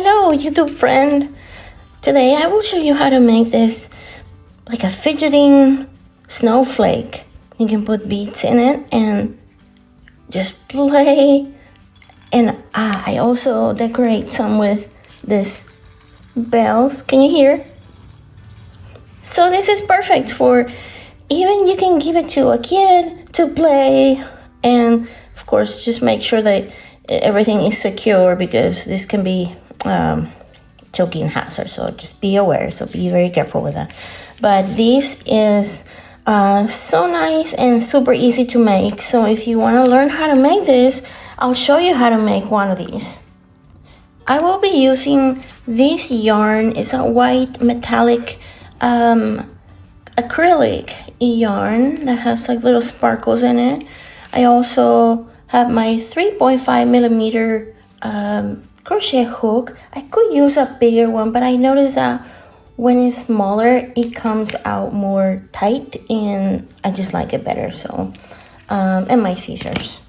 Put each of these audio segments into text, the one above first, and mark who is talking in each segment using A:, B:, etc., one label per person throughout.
A: Hello YouTube friend! Today I will show you how to make this like a fidgeting snowflake. You can put beads in it and just play. And I also decorate some with this bells. Can you hear? So this is perfect for even you can give it to a kid to play, and of course just make sure that everything is secure because this can be choking hazard, so just be aware, so be very careful with that. But this is so nice and super easy to make. So if you want to learn how to make this, I'll show you how to make one of these. I will be using this yarn. It's a white metallic acrylic yarn that has like little sparkles in it. I also have my 3.5 millimeter crochet hook. I could use a bigger one, but I noticed that when it's smaller it comes out more tight and I just like it better. So and my scissors.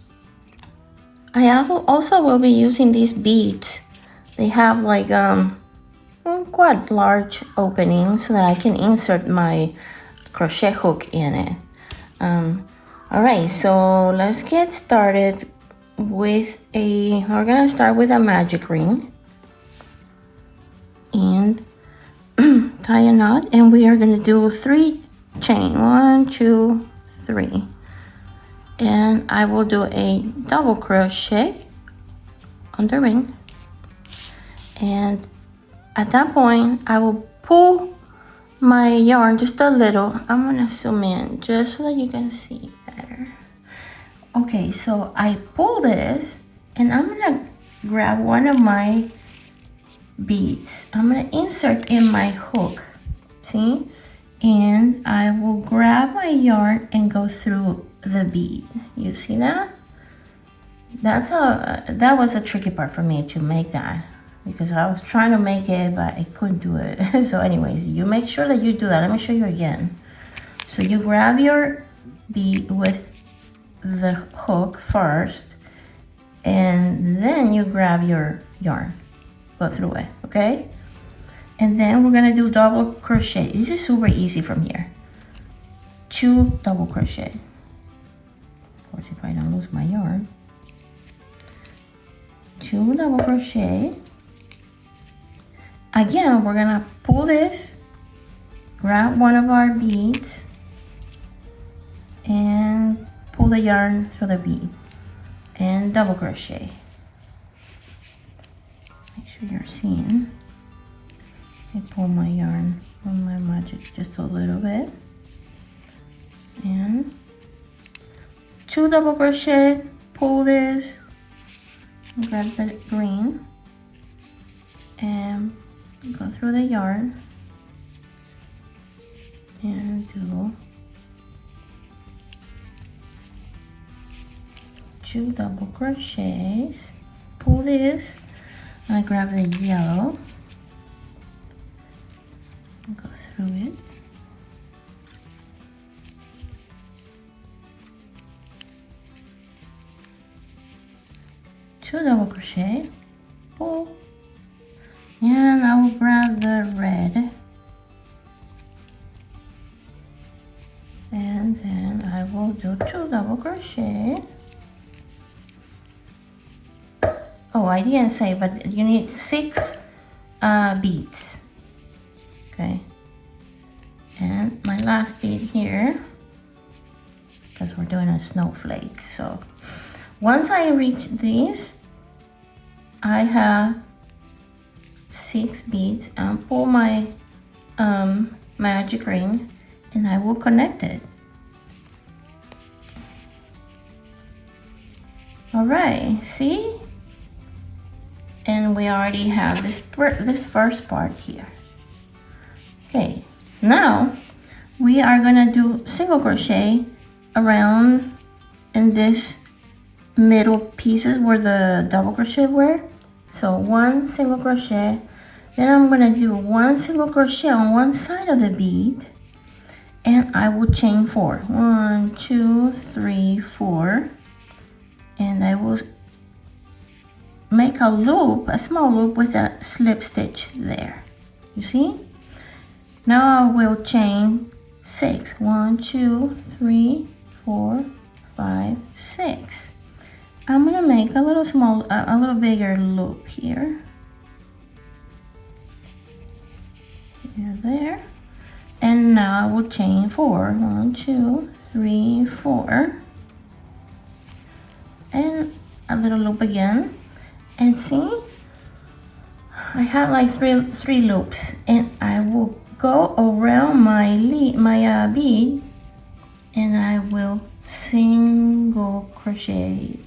A: I also will be using these beads. They have like quite large openings so that I can insert my crochet hook in it. All right, so let's get started with we're gonna start with a magic ring and tie a knot, and we are gonna do 3 chain, 1, 2, 3, and I will do a double crochet on the ring, and at that point I will pull my yarn just a little. I'm gonna zoom in just so that you can see better. Okay, so I pull this and I'm gonna grab one of my beads. I'm gonna insert in my hook, see? And I will grab my yarn and go through the bead. You see that? That was a tricky part for me to make that, because I was trying to make it but I couldn't do it. So anyways, you make sure that you do that. Let me show you again. So you grab your bead with the hook first, and then you grab your yarn, go through it, okay? And then we're gonna do double crochet. This is super easy from here. 2 double crochet. Of course, if I don't lose my yarn. 2 double crochet. Again, we're gonna pull this, grab one of our beads, and pull the yarn through the bead and double crochet. Make sure you're seeing. I pull my yarn from my magic just a little bit, and 2 double crochet, pull this, grab the green, and go through the yarn and do 2 double crochets, pull this, I grab the yellow, go through it, two double crochet, pull, and I will grab the red, and then I will do 2 double crochet. Oh, I didn't say, but you need 6 beads, okay? And my last bead here, because we're doing a snowflake. So once I reach these, I have 6 beads, and pull my magic ring, and I will connect it. All right, see? And we already have this first part here. Okay, now we are gonna do single crochet around in this middle pieces where the double crochet were. So 1 single crochet, then I'm gonna do 1 single crochet on one side of the bead, and I will chain 4. 1, 2, 3, 4, and I will make a loop, a small loop with a slip stitch there. You see? Now I will chain 6. 1, 2, 3, 4, 5, 6. I'm gonna make a little small, a little bigger loop here. There. And now I will chain 4. 1, 2, 3, 4. And a little loop again. And see? I have like three loops, and I will go around my bead, and I will single crochet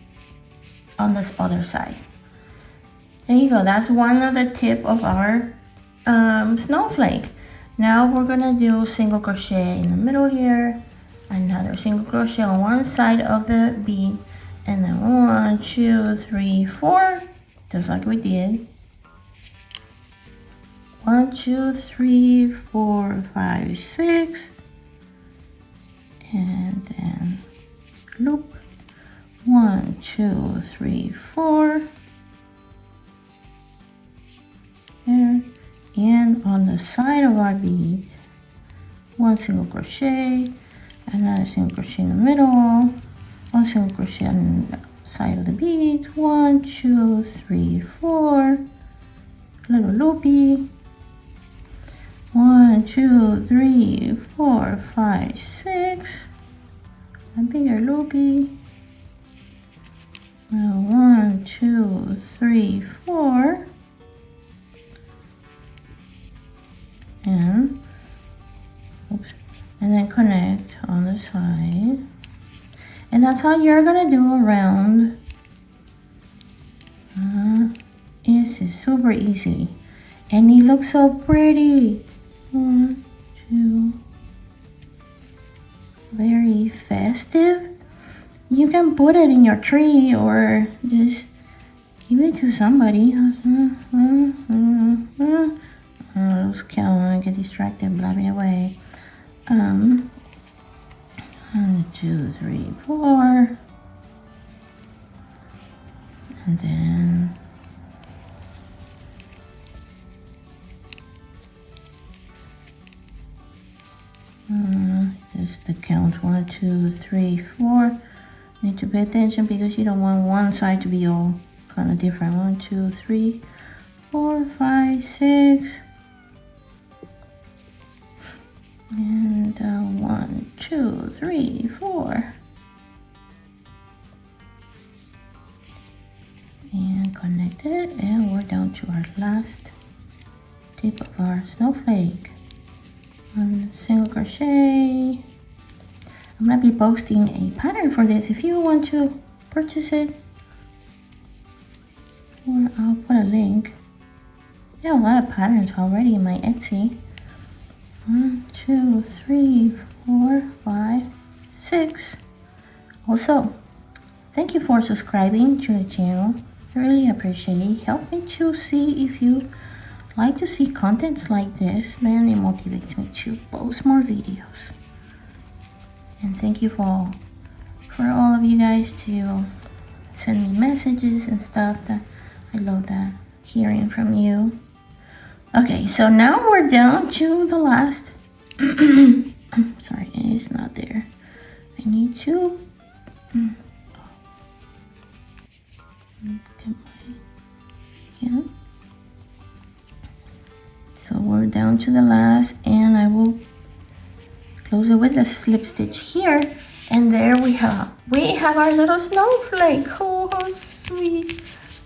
A: on this other side. There you go. That's one of the tip of our snowflake. Now we're gonna do single crochet in the middle here, another single crochet on one side of the bead, and then 1, 2, 3, 4, just like we did. 1, 2, 3, 4, 5, 6, and then loop. 1, 2, 3, 4. There. And on the side of our bead, 1 single crochet, another single crochet in the middle, 1 single crochet on the side of the bead, 1, 2, 3, 4, little loopy, 1, 2, 3, 4, 5, 6, a bigger loopy, 1, 2, 3, 4, and then connect on the side, and that's how you're gonna do around. This is super easy, and it looks so pretty. 1, 2, very festive. You can put it in your tree or just give it to somebody. Lose count and get distracted blabbing away. 1, 2, 3, 4, and then just the count 1, 2, 3, 4. Need to pay attention because you don't want one side to be all kind of different. 1, 2, 3, 4, 5, 6. And 1, 2, 3, 4. And connect it, and we're down to our last tip of our snowflake. Single crochet. I'm gonna be posting a pattern for this if you want to purchase it, or I'll put a link. There are a lot of patterns already in my Etsy. 1, 2, 3, 4, 5, 6. Also, thank you for subscribing to the channel. I really appreciate it. Help me to see if you like to see contents like this, then it motivates me to post more videos. And thank you for all of you guys to send me messages and stuff. That I love that, hearing from you. Okay, so now we're down to the last. Sorry, it's not there. I need to get my, yeah. So we're down to the last, and I will close it with a slip stitch here, and there we have our little snowflake. Oh, how sweet.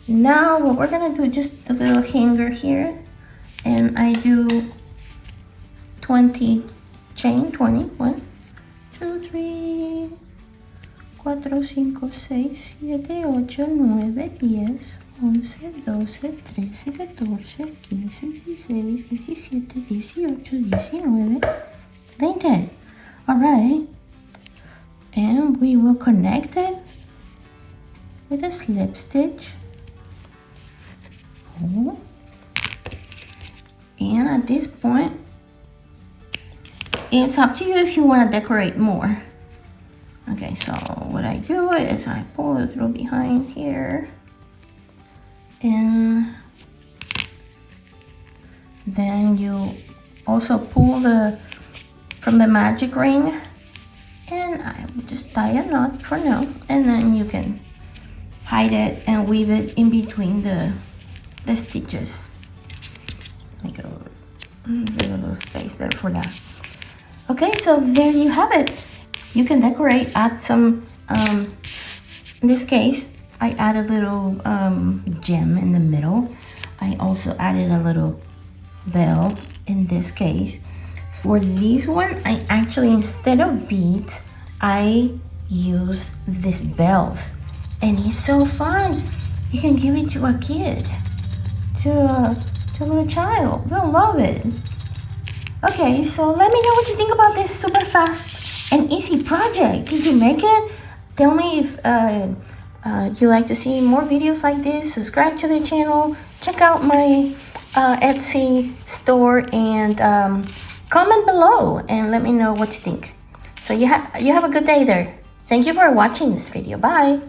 A: Now what we're gonna do, just a little hanger here, and I do 20 chain, 20, 1, 2, 3, 4, 5, 6, 7, 8, 9, 10, 11, 12, 13, 14, 15, 16, 17, 18, 19, 20. Alright, and we will connect it with a slip stitch. Oh. And at this point, it's up to you if you want to decorate more. Okay, so what I do is I pull it through behind here, and then you also pull from the magic ring, and I will just tie a knot for now, and then you can hide it and weave it in between the stitches. Make a little space there for that. Okay, so there you have it. You can decorate, add some, in this case, I add a little gem in the middle. I also added a little bell in this case. For this one, I actually, instead of beads, I use these bells. And it's so fun. You can give it to a kid, to a little child. They'll love it. Okay, so let me know what you think about this super fast and easy project. Did you make it? Tell me if you like to see more videos like this. Subscribe to the channel. Check out my Etsy store, and comment below and let me know what you think. So you have a good day there. Thank you for watching this video. Bye.